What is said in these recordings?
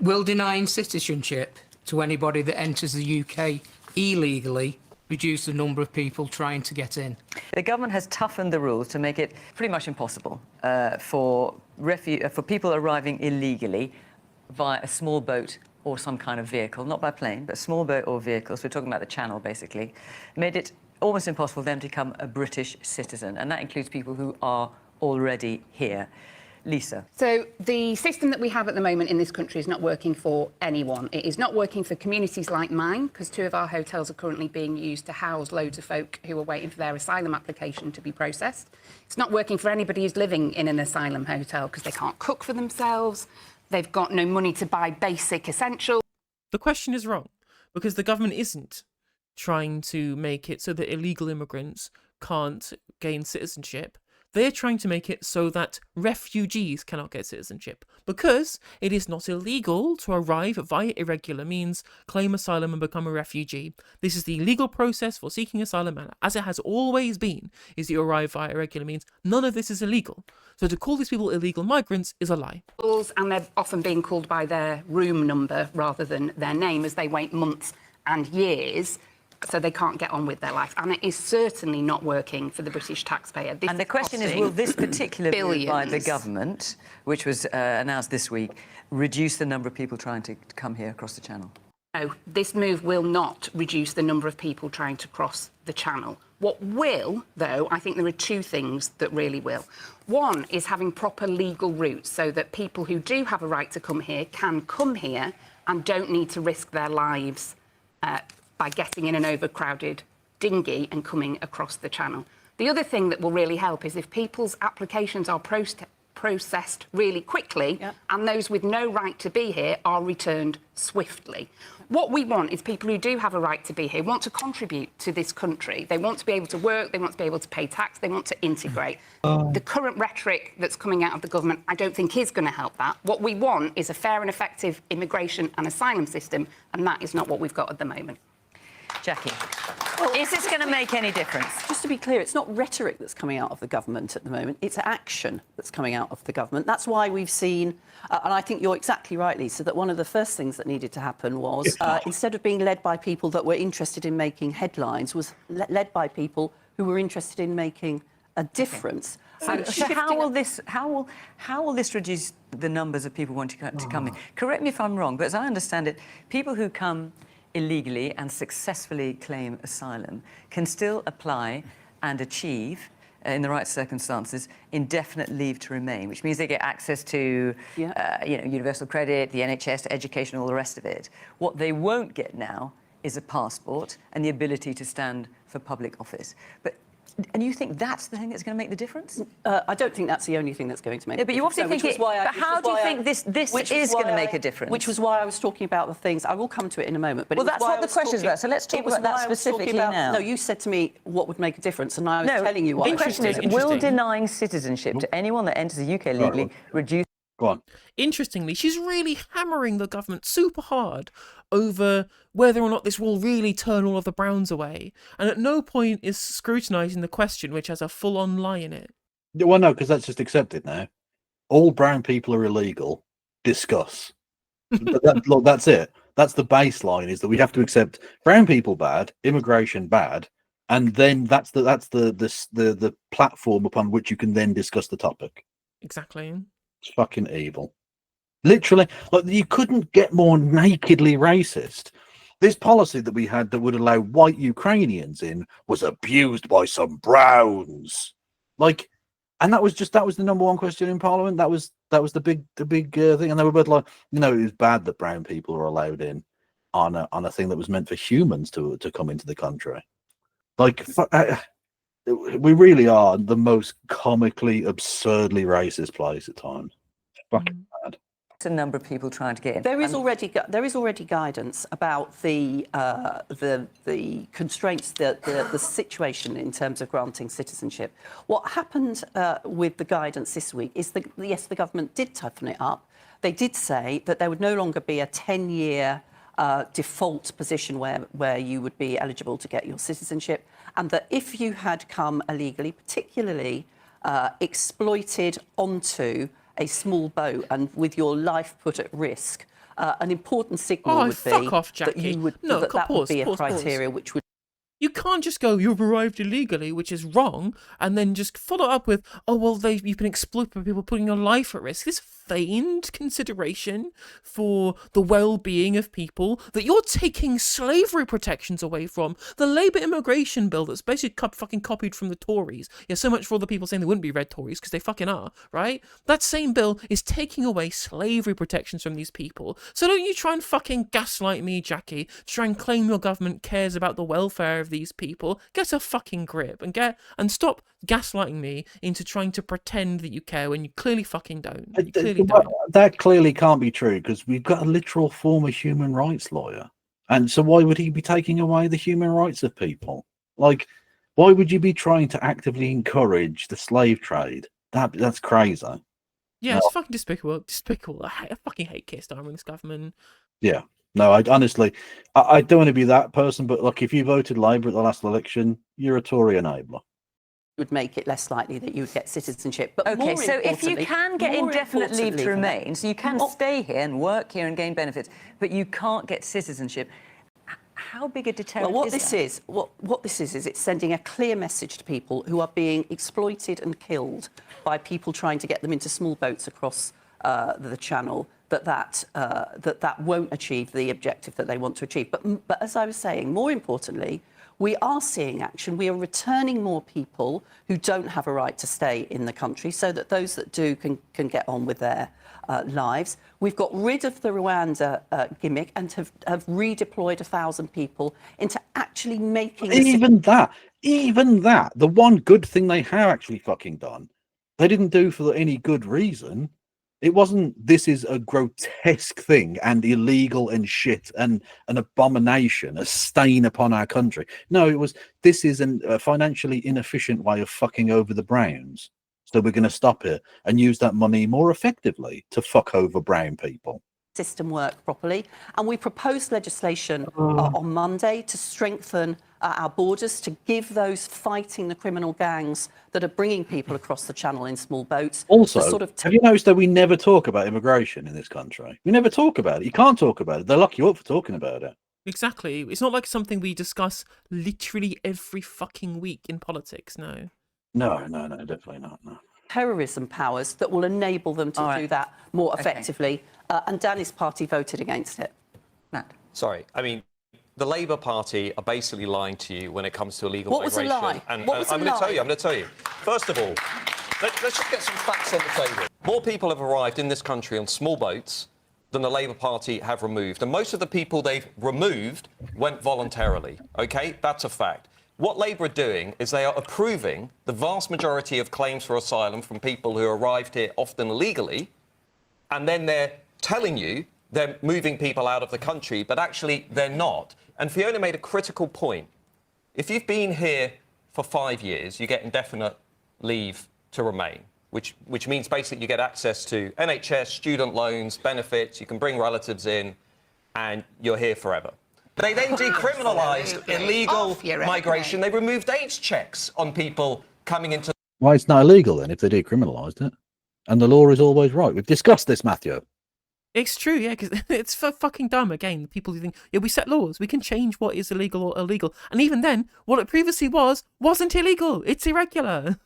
Will denying citizenship to anybody that enters the UK illegally reduce the number of people trying to get in? The government has toughened the rules to make it pretty much impossible for people arriving illegally via a small boat or some kind of vehicle, not by plane, but small boat or vehicles. We're talking about the Channel, basically. Made it almost impossible for them to become a British citizen, and that includes people who are already here. Lisa. So the system that we have at the moment in this country is not working for anyone. It is not working for communities like mine, because 2 of our hotels are currently being used to house loads of folk who are waiting for their asylum application to be processed. It's not working for anybody who's living in an asylum hotel because they can't cook for themselves. They've got no money to buy basic essentials. The question is wrong, because the government isn't trying to make it so that illegal immigrants can't gain citizenship. They're trying to make it so that refugees cannot get citizenship, because it is not illegal to arrive via irregular means, claim asylum and become a refugee. This is the legal process for seeking asylum, and as it has always been, is that you arrive via irregular means. None of this is illegal. So to call these people illegal migrants is a lie. And they're often being called by their room number rather than their name, as they wait months and years, so they can't get on with their life. And it is certainly not working for the British taxpayer. And the question is, will this particular move by the government, which was announced this week, reduce the number of people trying to come here across the Channel? No, this move will not reduce the number of people trying to cross the Channel. What will, though, I think there are 2 things that really will. One is having proper legal routes so that people who do have a right to come here can come here and don't need to risk their lives by getting in an overcrowded dinghy and coming across the Channel. The other thing that will really help is if people's applications are processed really quickly, and those with no right to be here are returned swiftly. What we want is people who do have a right to be here want to contribute to this country. They want to be able to work, they want to be able to pay tax, they want to integrate. The current rhetoric that's coming out of the government, I don't think is going to help that. What we want is a fair and effective immigration and asylum system, and that is not what we've got at the moment. Jackie, is this going to make any difference? Just to be clear, it's not rhetoric that's coming out of the government at the moment, it's action that's coming out of the government. That's why we've seen, and I think you're exactly right, Lisa, that one of the first things that needed to happen was, instead of being led by people that were interested in making headlines, was led by people who were interested in making a difference. So how will this reduce the numbers of people wanting to come in? Correct me if I'm wrong, but as I understand it, people who come illegally and successfully claim asylum can still apply and achieve, in the right circumstances, indefinite leave to remain, which means they get access to universal credit, the NHS, education, all the rest of it. What they won't get now is a passport and the ability to stand for public office. And you think that's the thing that's going to make the difference? I don't think that's the only thing that's going to make the difference. But you obviously think but how do you think this is going to make a difference? Which was why I was talking about the things. I will come to it in a moment. But well, that's what the question's about, so let's talk about that specifically now. No, you said to me what would make a difference, and I was telling you what. The question is, will denying citizenship to anyone that enters the UK legally reduce... Go on. Interestingly, she's really hammering the government super hard over whether or not this will really turn all of the Browns away, and at no point is scrutinising the question, which has a full-on lie in it. Well, no, because that's just accepted now. All brown people are illegal. Discuss. Look, that's it. That's the baseline, is that we have to accept brown people bad, immigration bad, and then that's the platform upon which you can then discuss the topic. Exactly. It's fucking evil. Literally, like, you couldn't get more nakedly racist. This policy that we had that would allow white Ukrainians in was abused by some Browns. Like, and that was the #1 question in Parliament. That was the big thing, and they were both like, it was bad that brown people are allowed in on a thing that was meant for humans to come into the country. Like, we really are the most comically, absurdly racist place at times. Fucking bad. A number of people trying to get in. There is already guidance about the constraints, the situation in terms of granting citizenship. What happened with the guidance this week is yes, the government did toughen it up. They did say that there would no longer be a 10-year default position where you would be eligible to get your citizenship, and that if you had come illegally, particularly exploited onto a small boat and with your life put at risk an important signal Oh, would fuck be off, that Jackie. you would No, that would be a pause. criteria which would. You can't just go, you've arrived illegally, which is wrong, and then just follow up with, oh, well, you've been exploited by people putting your life at risk. This feigned consideration for the well-being of people that you're taking slavery protections away from. The Labour immigration bill that's basically fucking copied from the Tories. Yeah, so much for all the people saying they wouldn't be red Tories, because they fucking are, right? That same bill is taking away slavery protections from these people. So don't you try and fucking gaslight me, Jackie, to try and claim your government cares about the welfare of these people. Get a fucking grip and stop gaslighting me into trying to pretend that you care when you clearly fucking don't. You clearly don't. That clearly can't be true, because we've got a literal former human rights lawyer. And so why would he be taking away the human rights of people? Like, why would you be trying to actively encourage the slave trade? That's crazy. Yeah, it's fucking despicable. I fucking hate Keir Starmer and this government. Yeah. No, I honestly, I don't want to be that person, but look, if you voted Labour at the last election, you're a Tory enabler. Would make it less likely that you would get citizenship. But Okay, more so if you importantly- can get more indefinite leave importantly to than that- remain, so you can stay here and work here and gain benefits, but you can't get citizenship, how big a deterrent Well, what is this that? is, what this is it's sending a clear message to people who are being exploited and killed by people trying to get them into small boats across the Channel. That won't achieve the objective that they want to achieve. But as I was saying, more importantly, we are seeing action. We are returning more people who don't have a right to stay in the country, so that those that do can get on with their lives. We've got rid of the Rwanda gimmick and have redeployed 1,000 people into actually making... Even that, the one good thing they have actually fucking done, they didn't do for any good reason. It wasn't, this is a grotesque thing and illegal and shit and an abomination, a stain upon our country. No, it was, this is a financially inefficient way of fucking over the Browns. So we're going to stop it and use that money more effectively to fuck over brown people. System work properly. And we proposed legislation on Monday to strengthen our borders, to give those fighting the criminal gangs that are bringing people across the Channel in small boats. Also, have you noticed that we never talk about immigration in this country? We never talk about it. You can't talk about it. They lock you up for talking about it. Exactly. It's not like something we discuss literally every fucking week in politics, no. No, definitely not, no. Terrorism powers that will enable them to do that more effectively. And Danny's party voted against it. Matt. Sorry, I mean, the Labour Party are basically lying to you when it comes to illegal What was a migration. lie? And What was a I'm going to tell lie? you, I'm going to tell you. First of all, let's just get some facts on the table. More people have arrived in this country on small boats than the Labour Party have removed. And most of the people they've removed went voluntarily, OK? That's a fact. What Labour are doing is they are approving the vast majority of claims for asylum from people who arrived here often illegally, and then they're telling you they're moving people out of the country, but actually they're not. And Fiona made a critical point. If you've been here for 5 years, you get indefinite leave to remain, which means basically you get access to NHS, student loans, benefits, you can bring relatives in, and you're here forever. They then decriminalised illegal migration. They removed age checks on people coming into... Why it's not illegal then if they decriminalised it? And the law is always right. We've discussed this, Matthew. It's true, yeah, because it's fucking dumb. Again, people who think, yeah, we set laws, we can change what is illegal or illegal. And even then, what it previously wasn't illegal. It's irregular.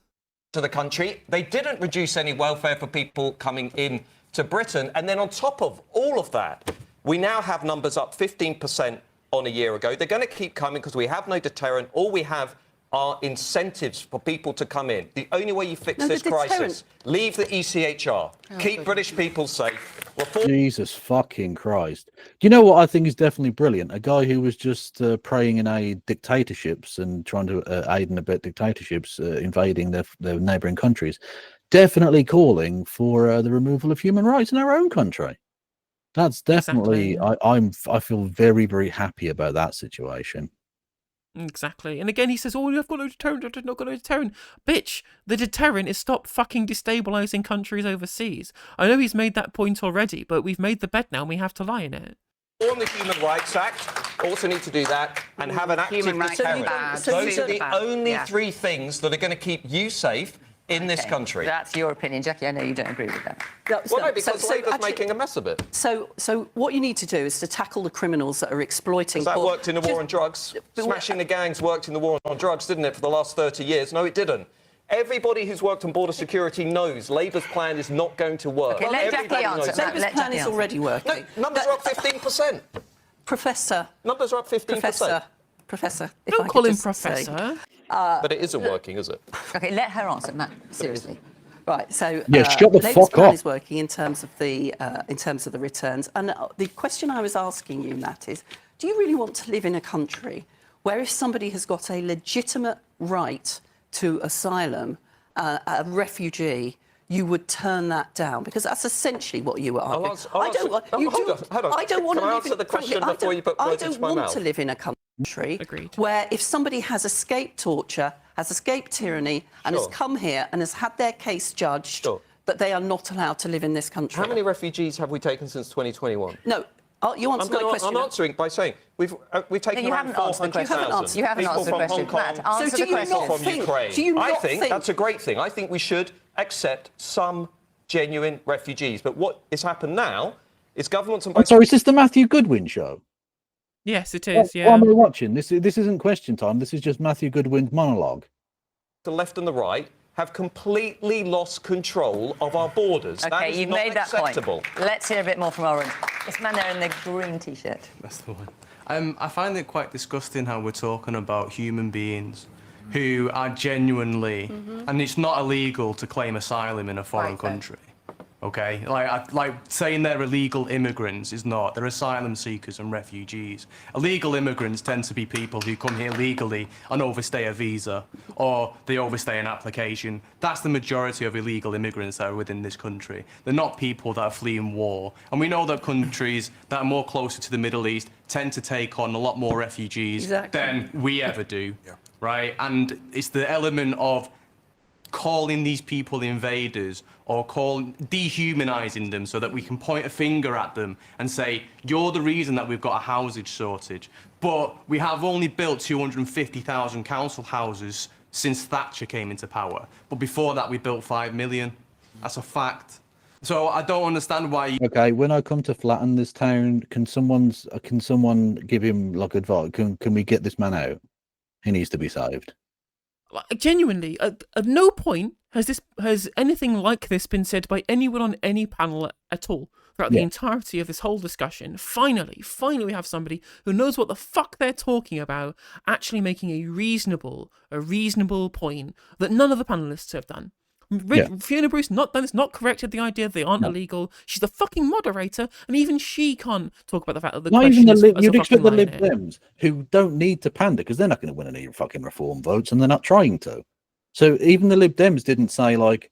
To the country. They didn't reduce any welfare for people coming in to Britain. And then on top of all of that, we now have numbers up 15% on a year ago. They're going to keep coming because we have no deterrent. All we have are incentives for people to come in. The only way you fix this crisis, leave the ECHR, keep British people safe. Jesus fucking Christ. Do you know what I think is definitely brilliant? A guy who was just praying in aid dictatorships and trying to aid and abet dictatorships invading their neighbouring countries, definitely calling for the removal of human rights in our own country. That's definitely, Exactly. I feel very, very happy about that situation. Exactly. And again, he says, oh, you've got no deterrent, I've not got no deterrent. Bitch, the deterrent is stop fucking destabilising countries overseas. I know he's made that point already, but we've made the bed now and we have to lie in it. On the Human Rights Act, also need to do that and have an active Human rights deterrent. bad. Those are the Bad. only Yeah. three things that are going to keep you safe in this country. That's your opinion, Jackie. I know you don't agree with that. Well, no, because Labour's actually- making a mess of it. So what you need to do is to tackle the criminals that are exploiting. That worked in the war on drugs. Smashing the gangs worked in the war on drugs, didn't it, for the last 30 years? No, it didn't. Everybody who's worked on border security knows Labour's plan is not going to work. Okay, let Everybody Jackie answer. knows that. Labour's plan is already working. No, numbers are up 15%. Professor. Numbers are up 15%. Professor. If Don't I call could him just say. professor. But it isn't working, is it? Okay, let her answer, Matt. Seriously. Right. So Yeah, shut the Labour's fuck plan up. is working in terms of the returns. And the question I was asking you, Matt, is: do you really want to live in a country where, if somebody has got a legitimate right to asylum, a refugee, you would turn that down? Because that's essentially what you are. Hold on. I don't want Can I answer the question before you put words into my I don't want mouth? to live in a country Agreed. where, if somebody has escaped torture, has escaped tyranny, and has Sure. come here and has had their case judged, Sure. that they are not allowed to live in this country. How many refugees have we taken since 2021? No, you answer my question. I'm answering by saying we've taken you around haven't answered the question. 400,000 You haven't people answered the from question. Hong Kong, Matt, answer do the you question. not from think- Ukraine. do you I not think think- that's a great thing. I think we should accept some genuine refugees. But what has happened now is governments and I'm sorry, is this the Matthew Goodwin show? Yes, it What, is. what Yeah. am I watching? This isn't question time. This is just Matthew Goodwin's monologue. the left and the right have completely lost control of our borders. That Okay, is you've not made that acceptable. point. Let's hear a bit more from Orange. This man there in the green T-shirt. That's the one. I find it quite disgusting how we're talking about human beings who are genuinely, and it's not illegal to claim asylum in a foreign Right, fair. country. Okay, like saying they're illegal immigrants is not. They're asylum seekers and refugees. Illegal immigrants tend to be people who come here legally and overstay a visa, or they overstay an application. That's the majority of illegal immigrants that are within this country. They're not people that are fleeing war. And we know that countries that are more closer to the Middle East tend to take on a lot more refugees Exactly. than we ever do, right? And it's the element of calling these people invaders or dehumanizing them so that we can point a finger at them and say, you're the reason that we've got a housing shortage. But we have only built 250,000 council houses since Thatcher came into power. But before that, we built 5 million. That's a fact. So I don't understand why you... Okay, when I come to flatten this town, can someone give him like advice? Can we get this man out? He needs to be saved. Like, genuinely, at no point has anything like this been said by anyone on any panel at all throughout the entirety of this whole discussion. Finally, we have somebody who knows what the fuck they're talking about, actually making a reasonable point that none of the panelists have done. Fiona Bruce not corrected the idea they aren't illegal. She's the fucking moderator, and even she can't talk about the fact that the Not question even is you'd a expect the fucking Lib lie in it. Dems, who don't need to pander because they're not going to win any fucking reform votes, and they're not trying to. So even the Lib Dems didn't say like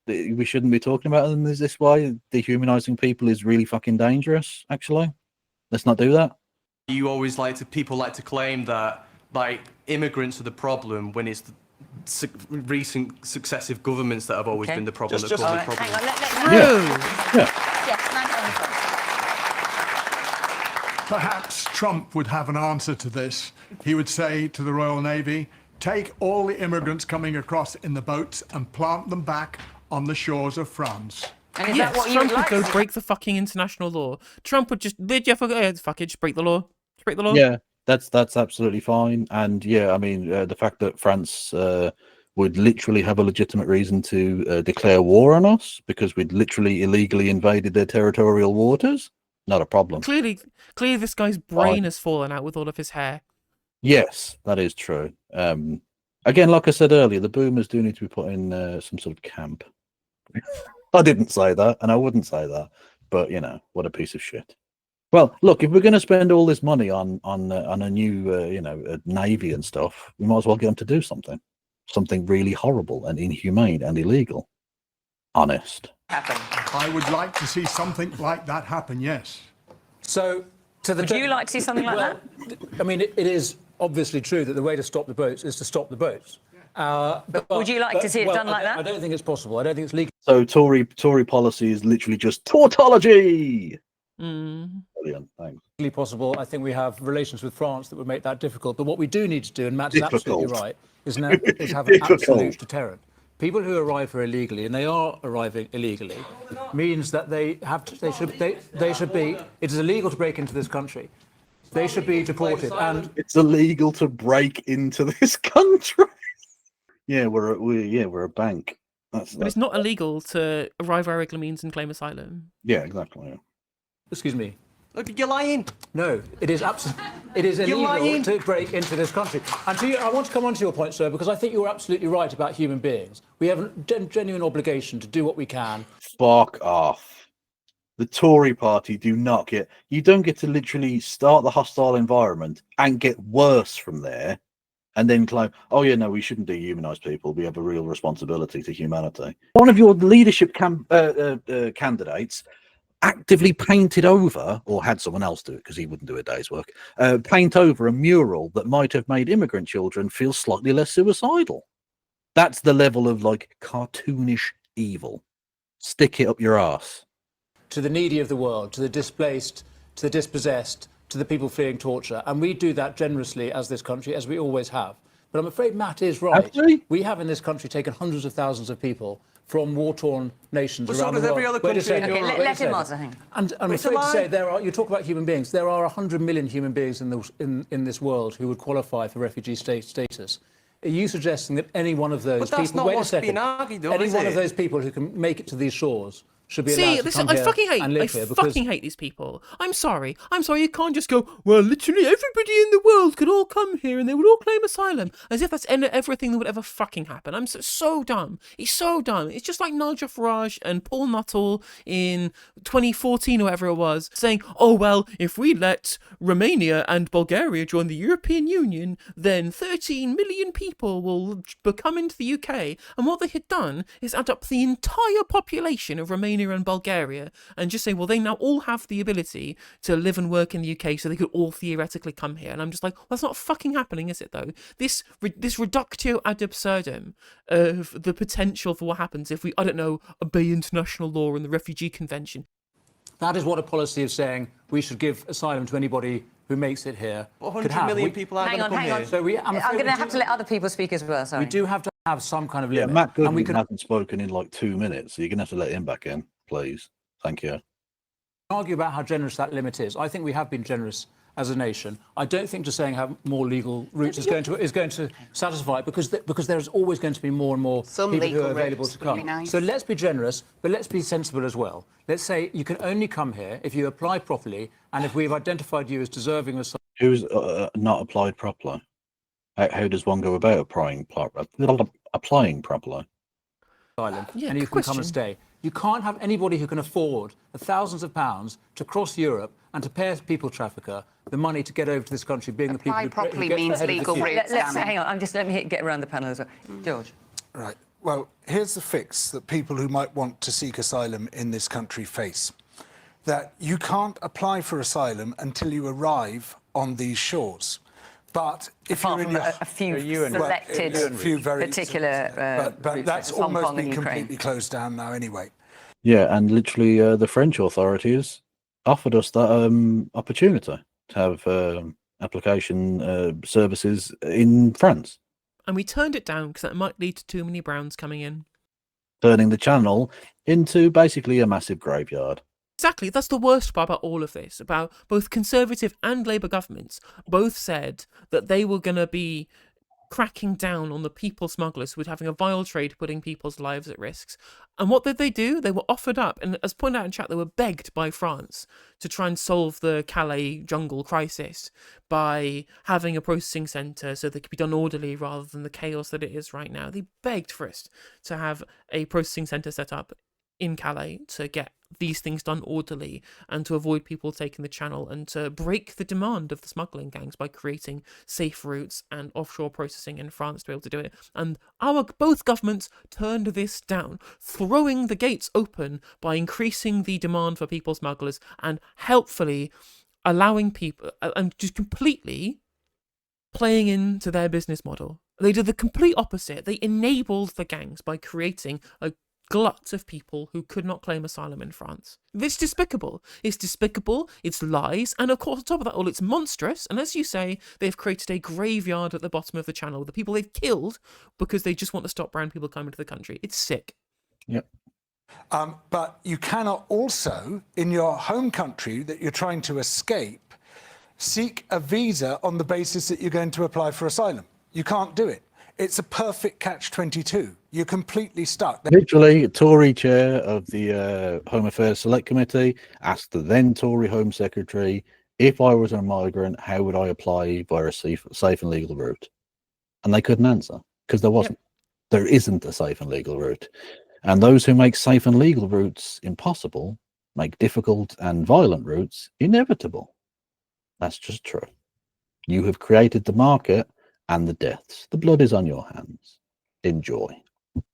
we shouldn't be talking about them this way. Dehumanizing people is really fucking dangerous. Actually, let's not do that. You always people like to claim that like immigrants are the problem when it's the recent successive governments that have always been the problem. Just- that cause the Hang problem. on, let's... Yes, man on the front. Perhaps Trump would have an answer to this. He would say to the Royal Navy, take all the immigrants coming across in the boats and plant them back on the shores of France. And is Yes, that what you Trump would would like? go to see? break the fucking international law. Trump would just, fuck it, just break the law. Just break the law. Yeah, that's absolutely fine. And yeah, I mean, the fact that France would literally have a legitimate reason to declare war on us because we'd literally illegally invaded their territorial waters, not a problem. Clearly, this guy's brain has fallen out with all of his hair. Yes, that is true. Again, like I said earlier, the boomers do need to be put in some sort of camp. I didn't say that, and I wouldn't say that, but you know, what a piece of shit. Well, look, if we're going to spend all this money on a new, a navy and stuff, we might as well get them to do something really horrible and inhumane and illegal. Honest. I would like to see something like that happen, yes. So, Would you like to see something like that? I mean, it is obviously true that the way to stop the boats is to stop the boats. But would you like to see it done like that? I don't think it's possible. I don't think it's legal. So Tory policy is literally just tautology. Mm. Brilliant, thanks. Possible. I think we have relations with France that would make that difficult. But what we do need to do, and Matt's absolutely Difficult. right, is have an absolute deterrent. People who arrive here illegally, and they are arriving illegally, means that they should be. It is illegal to break into this country. They should be deported. And It's illegal to break into this country. Yeah, we're a bank. But it's not illegal to arrive by regular means and claim asylum. Yeah, exactly. Yeah. excuse me. Look, you're lying. No, it is absolutely. It is illegal to break into this country. And I want to come on to your point, sir, because I think you're absolutely right about human beings. We have a genuine obligation to do what we can. Fuck off. The Tory party you don't get to literally start the hostile environment and get worse from there and then claim, oh yeah, no, we shouldn't dehumanise people. We have a real responsibility to humanity. One of your leadership candidates actively painted over, or had someone else do it because he wouldn't do a day's work, paint over a mural that might have made immigrant children feel slightly less suicidal. That's the level of like cartoonish evil. Stick it up your arse. To the needy of the world, to the displaced, to the dispossessed, to the people fleeing torture. And we do that generously as this country, as we always have. But I'm afraid Matt is right. We have in this country taken hundreds of thousands of people from war-torn nations around the world. Every other country in Europe. Okay, let him answer. Hang on. And I'm afraid to say, you talk about human beings, there are 100 million human beings in this world who would qualify for refugee status. Are you suggesting that any one of those people... Wait a second. Any one of those people who can make it to these shores should be allowed to come here and live here? I fucking hate these people. I'm sorry. You can't just go, well, literally everybody in the world could all come here and they would all claim asylum. As if that's everything that would ever fucking happen. I'm so dumb. It's so dumb. It's just like Nigel Farage and Paul Nuttall in 2014 or whatever it was, saying, oh, well, if we let Romania and Bulgaria join the European Union, then 13 million people will come into the UK. And what they had done is add up the entire population of Romania and Bulgaria and just say, well, they now all have the ability to live and work in the UK, so they could all theoretically come here. And I'm just like, well, that's not fucking happening, is it, though? This reductio ad absurdum of the potential for what happens if we, I don't know, obey international law and the Refugee Convention. That is what a policy of saying we should give asylum to anybody who makes it here. 100 million people aren't going to come here. So I'm going to have to let other people speak as well, sorry. We do have to have some kind of Yeah, limit. Matt Goodman hasn't spoken in like 2 minutes, so you're going to have to let him back in, please. Thank you. Argue about how generous that limit is. I think we have been generous as a nation. I don't think just saying have more legal routes is going to satisfy it, because there's always going to be more and more people who are available to come. Really nice. So let's be generous, but let's be sensible as well. Let's say you can only come here if you apply properly and if we've identified you as deserving of asylum. Who's not applied properly? How does one go about applying properly? Yeah, and you can come and stay. You can't have anybody who can afford the thousands of pounds to cross Europe and to pay a people trafficker the money to get over to this country, being Apply the people properly who get means ahead of the legal queue. routes. Hang on, let me get around the panel as well. George. Right. Well, here's the fix that people who might want to seek asylum in this country face. That you can't apply for asylum until you arrive on these shores. But if Apart you're from in a few selected particular but that's Hong almost Kong and been Ukraine. completely closed down now anyway. Yeah, and literally the French authorities offered us that opportunity to have application services in France. And we turned it down because that might lead to too many Browns coming in. Turning the channel into basically a massive graveyard. Exactly, that's the worst part about all of this, about both Conservative and Labour governments both said that they were going to be cracking down on the people smugglers who were having a vile trade putting people's lives at risk. And what did they do? They were offered up, and as pointed out in chat, they were begged by France to try and solve the Calais jungle crisis by having a processing centre so they could be done orderly rather than the chaos that it is right now. They begged for us to have a processing centre set up in Calais to get these things done orderly and to avoid people taking the channel and to break the demand of the smuggling gangs by creating safe routes and offshore processing in France to be able to do it. And both governments turned this down, throwing the gates open by increasing the demand for people smugglers and helpfully allowing people and just completely playing into their business model. They did the complete opposite. They enabled the gangs by creating a glut of people who could not claim asylum in France. It's despicable. It's despicable, it's lies, and of course, on top of that all, it's monstrous. And as you say, they've created a graveyard at the bottom of the channel, the people they've killed because they just want to stop brown people coming to the country. It's sick. Yep. But you cannot also, in your home country that you're trying to escape, seek a visa on the basis that you're going to apply for asylum. You can't do it. It's a perfect catch-22. You're completely stuck. Literally, Tory chair of the Home Affairs Select Committee asked the then Tory Home Secretary, if I was a migrant, how would I apply via a safe and legal route? And they couldn't answer because there wasn't. There isn't a safe and legal route. And those who make safe and legal routes impossible make difficult and violent routes inevitable. That's just true. You have created the market and the deaths. The blood is on your hands. Enjoy.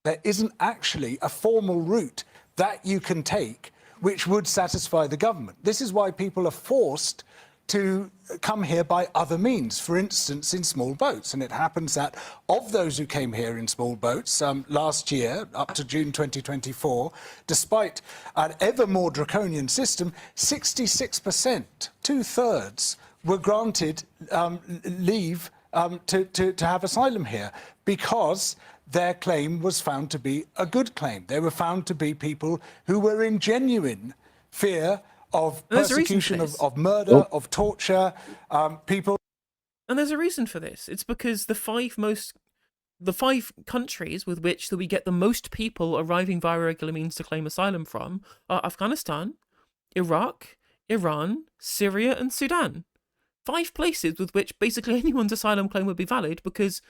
There isn't actually a formal route that you can take which would satisfy the government. This is why people are forced to come here by other means, for instance, in small boats. And it happens that of those who came here in small boats last year, up to June 2024, despite an ever more draconian system, 66%, 2/3, were granted leave to have asylum here because their claim was found to be a good claim. They were found to be people who were in genuine fear of persecution, of murder, of torture, people. And there's a reason for this. It's because the five countries with which that we get the most people arriving via regular means to claim asylum from are Afghanistan, Iraq, Iran, Syria, and Sudan. 5 places with which basically anyone's asylum claim would be valid, because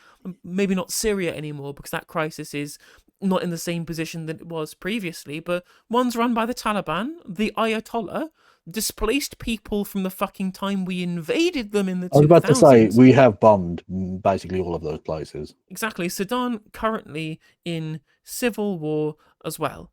maybe not Syria anymore, because that crisis is not in the same position that it was previously, but one's run by the Taliban, the Ayatollah, displaced people from the fucking time we invaded them in the 2000s. I was about to say, we have bombed basically all of those places. Exactly. Sudan currently in civil war as well.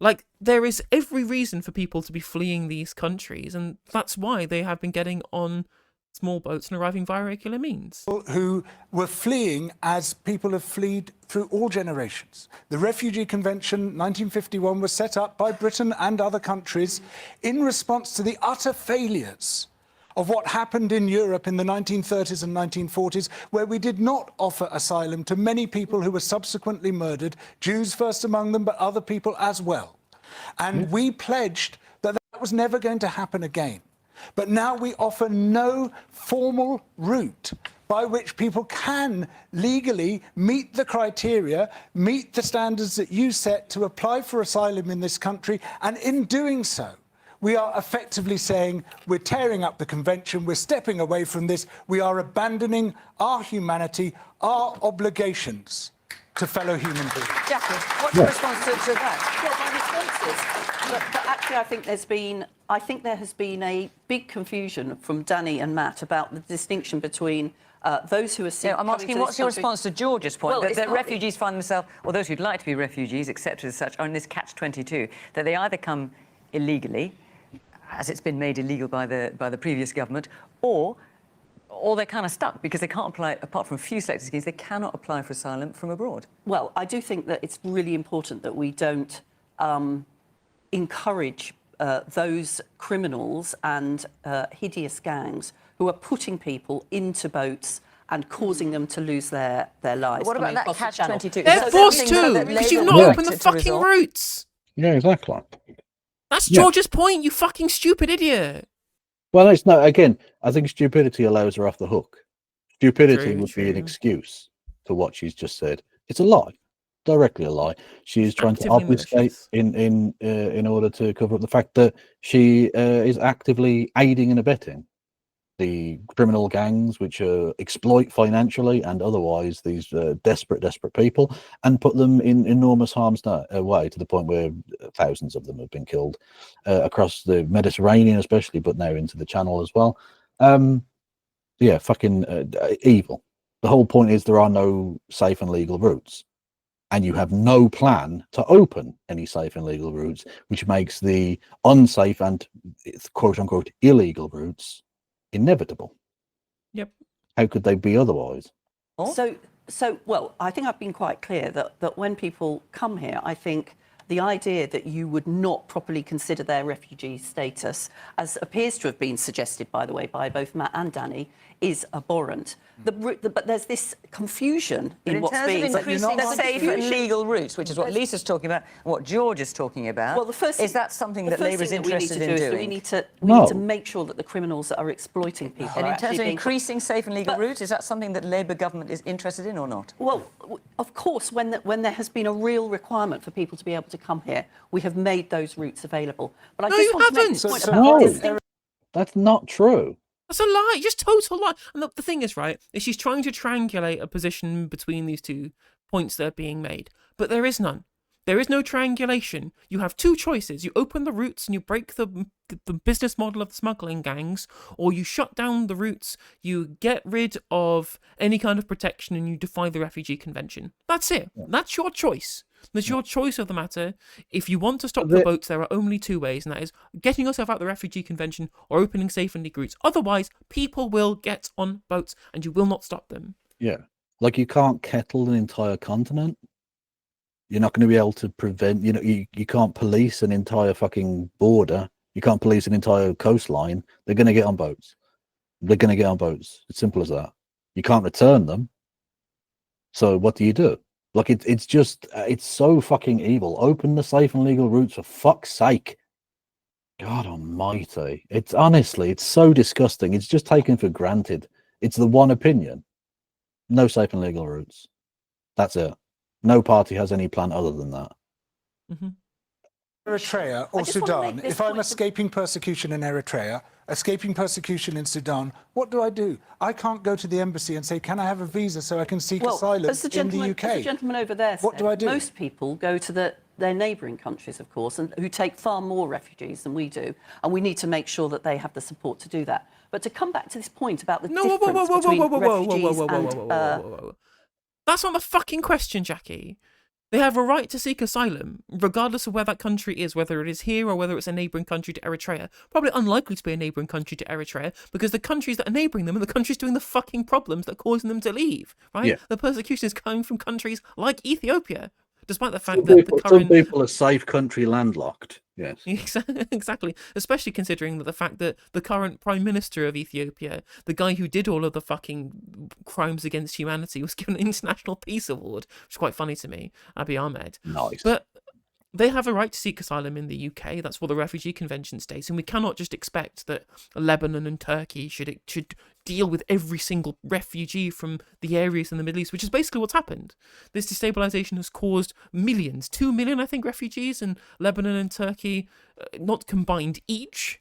Like, there is every reason for people to be fleeing these countries, and that's why they have been getting on small boats and arriving via regular means. Who were fleeing as people have fled through all generations. The Refugee Convention 1951 was set up by Britain and other countries in response to the utter failures of what happened in Europe in the 1930s and 1940s, where we did not offer asylum to many people who were subsequently murdered, Jews first among them, but other people as well. And we pledged that that was never going to happen again. But now we offer no formal route by which people can legally meet the criteria, meet the standards that you set to apply for asylum in this country. And in doing so, we are effectively saying we're tearing up the convention, we're stepping away from this, we are abandoning our humanity, our obligations to fellow human beings. Jackie, what's your response to that? Well, my response is, but actually I think there has been a big confusion from Danny and Matt about the distinction between those who are seeking. I'm asking, what's your response to George's point, Well, that refugees find themselves, or those who'd like to be refugees, accepted as such, are in this catch-22, that they either come illegally, as it's been made illegal by the previous government, or they're kind of stuck because they can't apply, apart from a few selected schemes, they cannot apply for asylum from abroad. Well, I do think that it's really important that we don't encourage those criminals and hideous gangs who are putting people into boats and causing them to lose their lives. But what about that catch-22? They're forced to, because you've not opened the fucking routes. Yeah, exactly. That's George's point, you fucking stupid idiot. Well, it's not. Again, I think stupidity allows her off the hook. Stupidity would be an excuse for what she's just said. It's a lie, directly a lie. She is trying to obfuscate in order to cover up the fact that she is actively aiding and abetting the criminal gangs which exploit financially and otherwise these desperate people and put them in enormous harm's way, to the point where thousands of them have been killed across the Mediterranean especially, but now into the Channel as well. Yeah, fucking evil. The whole point is there are no safe and legal routes, and you have no plan to open any safe and legal routes, which makes the unsafe and quote-unquote illegal routes inevitable. Yep. How could they be otherwise? So well, I think I've been quite clear that when people come here, I think the idea that you would not properly consider their refugee status, as appears to have been suggested, by the way, by both Matt and Danny, is abhorrent. But there's this confusion in what's being... In terms of increasing safe and legal routes, which is what Lisa's talking about and what George is talking about, well, the first is that something that Labour is interested in doing? We need to make sure that the criminals that are exploiting people and are in terms of being... increasing safe and legal routes, is that something that Labour government is interested in or not? Well, of course, when there has been a real requirement for people to be able to come here, we have made those routes available. But I No, just you want to make haven't. the point No. about distinct... That's not true. That's a lie, just total lie. And the thing is, right, is she's trying to triangulate a position between these 2 points that are being made. But there is none. There is no triangulation. You have 2 choices. You open the routes and you break the business model of the smuggling gangs, or you shut down the routes, you get rid of any kind of protection, and you defy the Refugee Convention. That's it. That's your choice. That's your choice of the matter. If you want to stop the boats, there are only 2 ways, and that is getting yourself out of the Refugee Convention or opening safe and legal routes. Otherwise, people will get on boats and you will not stop them. Yeah. Like, you can't kettle an entire continent. You're not going to be able to prevent, you can't police an entire fucking border. You can't police an entire coastline. They're going to get on boats. They're going to get on boats. It's simple as that. You can't return them. So what do you do? Like, it's just, it's so fucking evil. Open the safe and legal routes, for fuck's sake. God almighty. It's honestly, it's so disgusting. It's just taken for granted. It's the one opinion. No safe and legal routes. That's it. No party has any plan other than that. Mm-hmm. Eritrea or Sudan, if I'm escaping persecution in Eritrea, escaping persecution in Sudan, what do? I can't go to the embassy and say, can I have a visa so I can seek asylum in the UK? As the gentleman over there said, what do I do? Most people go to their neighbouring countries, of course, and who take far more refugees than we do, and we need to make sure that they have the support to do that. But to come back to this point about the difference between refugees and... That's not the fucking question, Jackie. They have a right to seek asylum, regardless of where that country is, whether it is here or whether it's a neighbouring country to Eritrea. Probably unlikely to be a neighbouring country to Eritrea, because the countries that are neighbouring them are the countries doing the fucking problems that are causing them to leave, right? Yeah. The persecution is coming from countries like Ethiopia, despite the fact that the current... Some people are safe country landlocked, yes. Exactly, especially considering that the fact that the current Prime Minister of Ethiopia, the guy who did all of the fucking crimes against humanity, was given an International Peace Award, which is quite funny to me, Abiy Ahmed. Nice. But they have a right to seek asylum in the UK. That's what the Refugee Convention states, and we cannot just expect that Lebanon and Turkey should deal with every single refugee from the areas in the Middle East, which is basically what's happened. This destabilization has caused millions, 2 million, I think, refugees in Lebanon and Turkey, not combined each.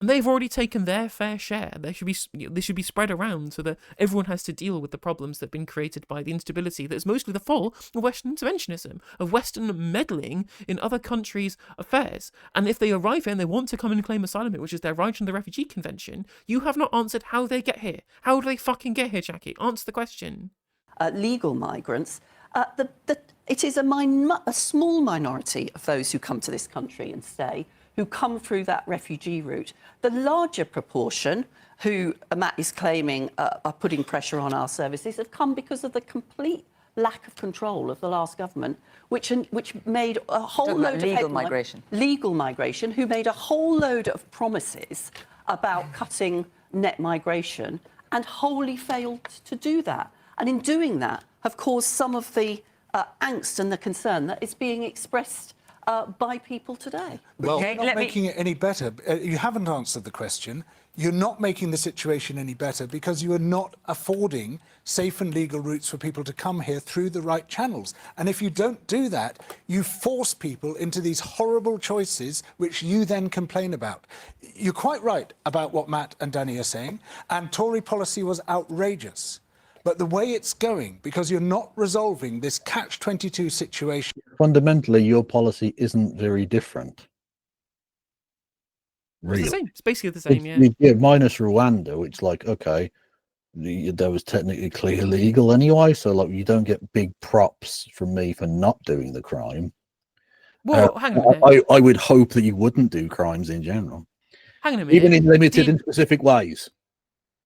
And they've already taken their fair share. They should be spread around so that everyone has to deal with the problems that have been created by the instability that is mostly the fault of Western interventionism, of Western meddling in other countries' affairs. And if they arrive here and they want to come and claim asylum, which is their right under the Refugee Convention, you have not answered how they get here. How do they fucking get here, Jackie? Answer the question. Legal migrants, it is a small minority of those who come to this country and stay, who come through that refugee route. The larger proportion, who Matt is claiming are putting pressure on our services, have come because of the complete lack of control of the last government, which made a whole load of legal migration, who made a whole load of promises about cutting net migration and wholly failed to do that. And in doing that, have caused some of the angst and the concern that is being expressed by people today. Well, you're not making it any better. You haven't answered the question. You're not making the situation any better because you are not affording safe and legal routes for people to come here through the right channels. And if you don't do that, you force people into these horrible choices which you then complain about. You're quite right about what Matt and Danny are saying, and Tory policy was outrageous. But the way it's going, because you're not resolving this catch-22 situation... Fundamentally, your policy isn't very different. Really. It's the same. It's basically the same, yeah, minus Rwanda, which, like, okay, that was technically illegal anyway, so, like, you don't get big props from me for not doing the crime. Well, hang on a minute. I would hope that you wouldn't do crimes in general. Hang on a minute. Even in limited and specific ways.